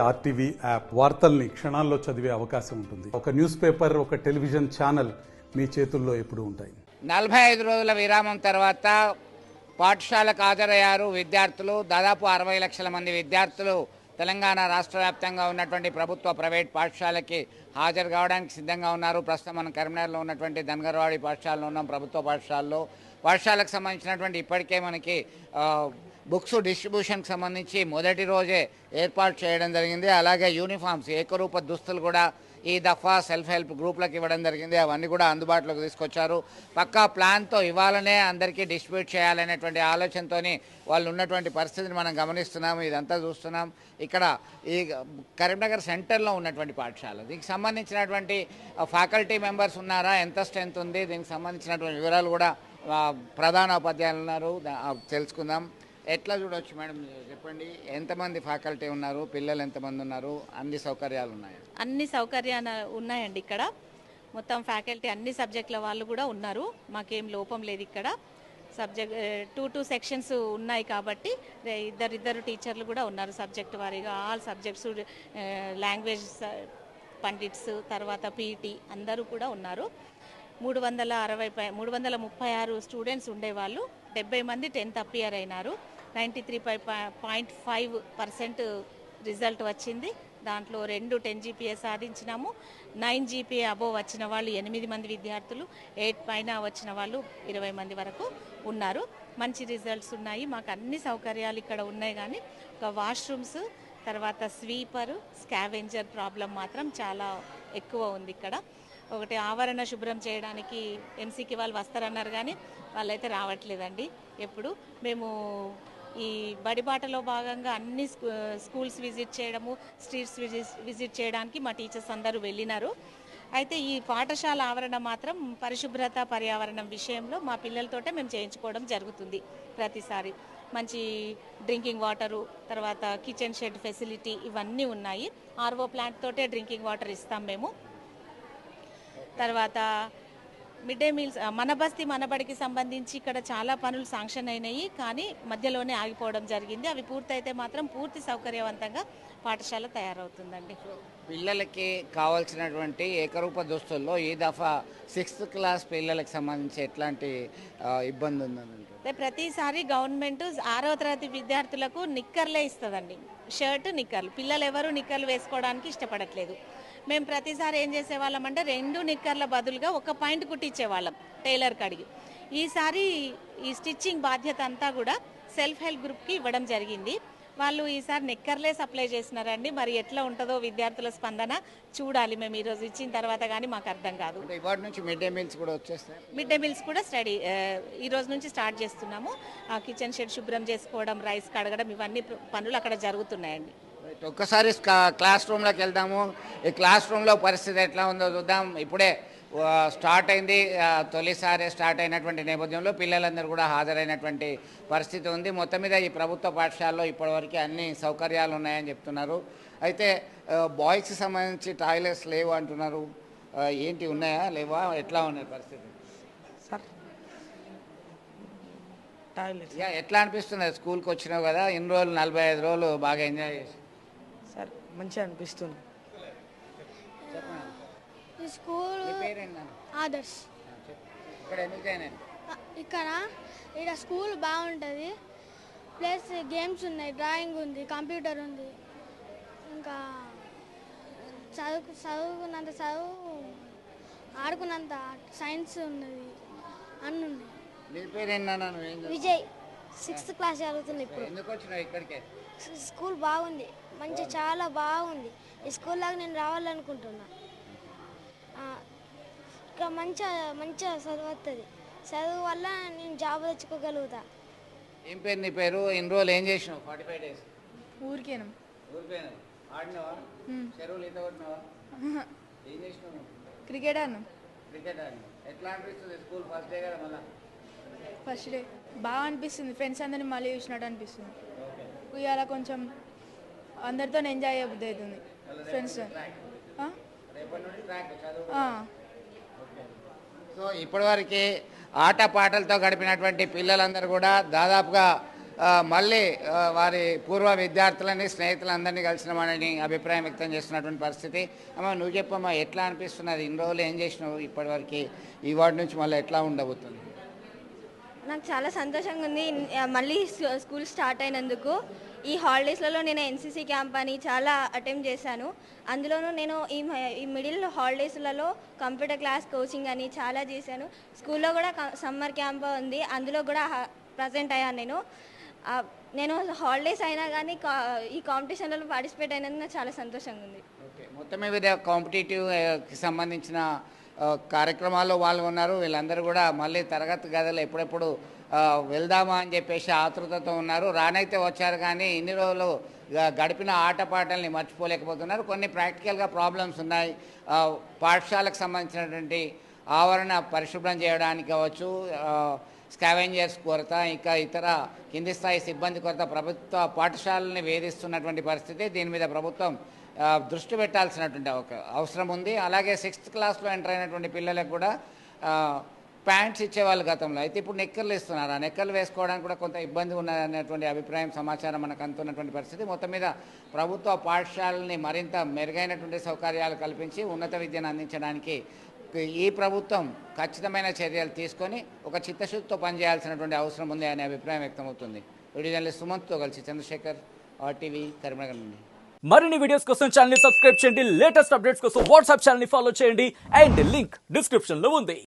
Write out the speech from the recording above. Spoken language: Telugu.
ఆర్టీవీ యాప్ వార్తల్ని క్షణాల్లో చదివే అవకాశం ఉంటుంది. ఒక న్యూస్ పేపర్, ఒక టెలివిజన్ ఛానల్ మీ చేతుల్లో ఎప్పుడూ ఉంటాయి. 45 రోజుల విరామం తర్వాత పాఠశాలకు హాజరయ్యారు విద్యార్థులు. దాదాపు 60 లక్షల మంది విద్యార్థులు తెలంగాణ రాష్ట్ర వ్యాప్తంగా ఉన్నటువంటి ప్రభుత్వ ప్రైవేట్ పాఠశాలకి హాజరు కావడానికి సిద్ధంగా ఉన్నారు. ప్రస్తుతం మనం కరీంనగర్లో ఉన్నటువంటి ధన్గర్వాడి పాఠశాలలో ఉన్నాం. ప్రభుత్వ పాఠశాలకు సంబంధించినటువంటి ఇప్పటికే మనకి బుక్స్ డిస్ట్రిబ్యూషన్కి సంబంధించి మొదటి రోజే ఏర్పాటు చేయడం జరిగింది. అలాగే యూనిఫామ్స్, ఏకరూప దుస్తులు కూడా ఈ దఫా సెల్ఫ్ హెల్ప్ గ్రూప్లకు ఇవ్వడం జరిగింది. అవన్నీ కూడా అందుబాటులోకి తీసుకొచ్చారు. పక్కా ప్లాన్తో ఇవాళనే అందరికీ డిస్ట్రిబ్యూట్ చేయాలనేటువంటి ఆలోచనతో వాళ్ళు ఉన్నటువంటి పరిస్థితిని మనం గమనిస్తున్నాము. ఇదంతా చూస్తున్నాం. ఇక్కడ ఈ కరీంనగర్ సెంటర్లో ఉన్నటువంటి పాఠశాల, దీనికి సంబంధించినటువంటి ఫ్యాకల్టీ మెంబర్స్ ఉన్నారా, ఎంత స్ట్రెంత్ ఉంది, దీనికి సంబంధించినటువంటి వివరాలు కూడా ప్రధాన ఉపాధ్యాయులు ఉన్నారు, తెలుసుకుందాం. ఎట్లా చూడవచ్చు మేడం, చెప్పండి. ఎంతమంది ఫ్యాకల్టీ ఉన్నారు, పిల్లలు ఎంతమంది ఉన్నారు, అన్ని సౌకర్యాలు ఉన్నాయి? అన్ని సౌకర్యాలు ఉన్నాయండి. ఇక్కడ మొత్తం ఫ్యాకల్టీ అన్ని సబ్జెక్టుల వాళ్ళు కూడా ఉన్నారు. మాకేం లోపం లేదు. ఇక్కడ సబ్జెక్ట్ 2 సెక్షన్స్ ఉన్నాయి కాబట్టి ఇద్దరు టీచర్లు కూడా ఉన్నారు సబ్జెక్ట్ వారీగా. ఆల్ సబ్జెక్ట్స్, లాంగ్వేజ్ పండిట్స్, తర్వాత పీఈటీ అందరూ కూడా ఉన్నారు. 336 స్టూడెంట్స్ ఉండేవాళ్ళు. 70 మంది 10th అపియర్ అయినారు. 93.5% రిజల్ట్ వచ్చింది. దాంట్లో 2 10 GPA సాధించినాము. 9 GPA అబోవ్ వచ్చిన వాళ్ళు 8 మంది విద్యార్థులు, 8 పైన వచ్చిన వాళ్ళు 20 మంది వరకు ఉన్నారు. మంచి రిజల్ట్స్ ఉన్నాయి. మాకు అన్ని సౌకర్యాలు ఇక్కడ ఉన్నాయి. కానీ ఒక వాష్రూమ్స్, తర్వాత స్వీపర్, స్కావెంజర్ ప్రాబ్లం మాత్రం చాలా ఎక్కువ ఉంది. ఇక్కడ ఒకటి ఆవరణ శుభ్రం చేయడానికి ఎంసీకి వాళ్ళు వస్తారన్నారు, కానీ వాళ్ళైతే రావట్లేదండి. ఎప్పుడు మేము ఈ బడిబాటలో భాగంగా అన్ని స్కూల్స్ విజిట్ చేయడము, స్ట్రీట్స్ విజిట్ చేయడానికి మా టీచర్స్ అందరూ వెళ్ళినారు. అయితే ఈ పాఠశాల ఆవరణ మాత్రం పరిశుభ్రత, పర్యావరణం విషయంలో మా పిల్లలతోటే మేము చేయించుకోవడం జరుగుతుంది ప్రతిసారి. మంచి డ్రింకింగ్ వాటరు, తర్వాత కిచెన్ షెడ్ ఫెసిలిటీ ఇవన్నీ ఉన్నాయి. ఆర్ఓ ప్లాంట్ తోటే డ్రింకింగ్ వాటర్ ఇస్తాం మేము. తర్వాత మిడ్ డే మీల్స్, మన బస్తీ మనబడికి సంబంధించి ఇక్కడ చాలా పనులు శాంక్షన్ అయినాయి, కానీ మధ్యలోనే ఆగిపోవడం జరిగింది. అవి పూర్తయితే మాత్రం పూర్తి సౌకర్యవంతంగా పాఠశాల తయారవుతుందండి. పిల్లలకి కావాల్సినటువంటి ఏకరూప దుస్తుల్లో ఈ దఫా 6th క్లాస్ పిల్లలకు సంబంధించి ఎట్లాంటి ఇబ్బంది ఉందని? ప్రతిసారి గవర్నమెంట్ 6వ తరగతి విద్యార్థులకు నిక్కర్లే ఇస్తుందండి, షర్ట్ నిక్కర్లు. పిల్లలు ఎవరు నిక్కర్లు వేసుకోవడానికి ఇష్టపడట్లేదు. మేము ప్రతిసారి ఏం చేసేవాళ్ళం అంటే 2 నిక్కర్ల బదులుగా 1 పాయింట్ కుట్టించేవాళ్ళం టైలర్కి అడిగి. ఈసారి ఈ స్టిచ్చింగ్ బాధ్యత అంతా కూడా సెల్ఫ్ హెల్ప్ గ్రూప్కి ఇవ్వడం జరిగింది. వాళ్ళు ఈసారి నిక్కర్లే సప్లై చేసినారండి. మరి ఎట్లా ఉంటుందో విద్యార్థుల స్పందన చూడాలి. మేము ఈరోజు ఇచ్చిన తర్వాత కానీ మాకు అర్థం కాదు. ఇవాటి నుంచి మిడ్ డే మీల్స్ కూడా వచ్చేస్తాయి. మిడ్ డే మీల్స్ కూడా ఈ రోజు నుంచి స్టార్ట్ చేస్తున్నాము. కిచెన్ షెడ్ శుభ్రం చేసుకోవడం, రైస్ కడగడం, ఇవన్నీ పనులు అక్కడ జరుగుతున్నాయండి. ఒక్కసారి క్లాస్ రూమ్లోకి వెళ్దాము. ఈ క్లాస్ రూమ్లో పరిస్థితి ఎట్లా ఉందో చూద్దాం. ఇప్పుడే స్టార్ట్ అయింది, తొలిసారి స్టార్ట్ అయినటువంటి నేపథ్యంలో పిల్లలందరూ కూడా హాజరైనటువంటి పరిస్థితి ఉంది. మొత్తం మీద ఈ ప్రభుత్వ పాఠశాలలో ఇప్పటివరకు అన్ని సౌకర్యాలు ఉన్నాయని చెప్తున్నారు. అయితే బాయ్స్కి సంబంధించి టాయిలెట్స్ లేవు అంటున్నారు. ఏంటి, ఉన్నాయా లేవా, ఎట్లా ఉన్నాయి పరిస్థితి? సార్ టాయిలెట్ ఎట్లా అనిపిస్తుంది? స్కూల్కి వచ్చినావు కదా, ఇన్ని రోజులు 45 రోజులు బాగా ఎంజాయ్ చేసి. సార్ మంచిగా అనిపిస్తుంది. స్కూల్ ఆదర్శ్. ఇక్కడ స్కూల్ బాగుంటుంది. ప్లస్ గేమ్స్ ఉన్నాయి, డ్రాయింగ్ ఉంది, కంప్యూటర్ ఉంది, ఇంకా చదువుకున్నంత చదువు, ఆడుకున్నంత సైన్స్ ఉన్నది, అన్నీ ఉన్నాయి. విజయ్ 6th క్లాస్ చదువుతుంది ఇప్పుడు. స్కూల్ బాగుంది, చాలా బాగుంది. ఈ స్కూల్ లాగా నేను రావాలనుకుంటున్నా. ఇక్కడ మంచిగా చదువు వస్తుంది. చదువు వల్ల నేను జాబ్ తెచ్చుకోగలుగుతా. ఏం పేరు నీ పేరు? ఇన్ని రోజులు ఏం చేసినావు? 45 days ఊరికేనా? ఆడినావా? చెరువులు ఈత కొట్టినావా? ఏం చేసినావు? క్రికెట్ ఆడినా. ఎట్లా అనిపిస్తుంది? స్కూల్ ఫస్ట్ డే కదా, మళ్ళీ ఫస్ట్ డే బాగా అనిపిస్తుంది. ఫ్రెండ్స్ అందరినీ మళ్ళీ చూసినట్టు అనిపిస్తుంది. ఇవాళ కొంచెం అందరితో ఎంజాయ్ అయ్యే బుద్ధి అవుతుంది ఫ్రెండ్స్. సో ఇప్పటివరకు ఆట పాటలతో గడిపినటువంటి పిల్లలందరూ కూడా దాదాపుగా మళ్ళీ వారి పూర్వ విద్యార్థులని స్నేహితులందరినీ కలిసినామని అభిప్రాయం వ్యక్తం చేస్తున్నటువంటి పరిస్థితి. అమ్మ నువ్వు చెప్పమ్మా, ఎట్లా అనిపిస్తున్నది? ఇన్ని రోజులు ఏం చేసినావు? ఇప్పటివరకు ఈ వార్డు నుంచి మళ్ళీ ఎట్లా ఉండబోతుంది? నాకు చాలా సంతోషంగా ఉంది మళ్ళీ స్కూల్ స్టార్ట్ అయినందుకు. ఈ హాలిడేస్లలో నేను ఎన్సీసీ క్యాంప్ అని చాలా అటెంప్ట్ చేశాను. అందులోనూ నేను ఈ మిడిల్ హాలిడేస్లలో కంప్యూటర్ క్లాస్ కోచింగ్ అని చాలా చేశాను. స్కూల్లో కూడా సమ్మర్ క్యాంప్ ఉంది, అందులో కూడా ప్రజెంట్ అయ్యాను. నేను హాలిడేస్ అయినా కానీ ఈ కాంపిటీషన్లలో పార్టిసిపేట్ అయినందుకు నాకు చాలా సంతోషంగా ఉంది. ఓకే, మొత్తం మీద కాంపిటేటివ్కి సంబంధించిన కార్యక్రమాల్లో పాల్గొన్నారు. వీళ్ళందరూ కూడా మళ్ళీ తరగతి గదిలో ఎప్పుడెప్పుడు వెళ్దామా అని చెప్పేసి ఆతృతతో ఉన్నారు. రానైతే వచ్చారు కానీ ఇన్ని రోజులు గడిపిన ఆటపాటల్ని మర్చిపోలేకపోతున్నారు. కొన్ని ప్రాక్టికల్గా ప్రాబ్లమ్స్ ఉన్నాయి. పాఠశాలకు సంబంధించినటువంటి ఆవరణ పరిశుభ్రం చేయడానికి కావచ్చు, స్కావెంజర్స్ కొరత, ఇంకా ఇతర కింది స్థాయి సిబ్బంది కొరత ప్రభుత్వ పాఠశాలని వేధిస్తున్నటువంటి పరిస్థితి. దీని మీద ప్రభుత్వం దృష్టి పెట్టాల్సినటువంటి అవసరం ఉంది. అలాగే 6th క్లాస్లో ఎంటర్ అయినటువంటి పిల్లలకు కూడా ప్యాంట్స్ ఇచ్చేవాళ్ళు గతంలో, అయితే ఇప్పుడు నెక్కర్లు ఇస్తున్నారు. ఆ నెక్కర్లు వేసుకోవడానికి కూడా కొంత ఇబ్బంది ఉన్నదనేటువంటి అభిప్రాయం సమాచారం మనకు అందుతున్నటువంటి పరిస్థితి. మొత్తం మీద ప్రభుత్వ పాఠశాలని మరింత మెరుగైనటువంటి సౌకర్యాలు కల్పించి ఉన్నత విద్యను అందించడానికి ఈ ప్రభుత్వం ఖచ్చితమైన చర్యలు తీసుకొని ఒక చిత్తశుద్ధితో పనిచేయాల్సినటువంటి అవసరం ఉంది అనే అభిప్రాయం వ్యక్తమవుతుంది. వీడియో జర్నలిస్ట్ సుమంత్తో కలిసి చంద్రశేఖర్, RTV, కరీంనగర్ నుండి. మరిన్ని వీడియోస్ కోసం ఛానల్ ని సబ్స్క్రైబ్ చేయండి. లేటెస్ట్ అప్డేట్స్ కోసం వాట్సాప్ ఛానల్ ని ఫాలో చేయండి. అండ్ లింక్ డిస్క్రిప్షన్ లో ఉంది.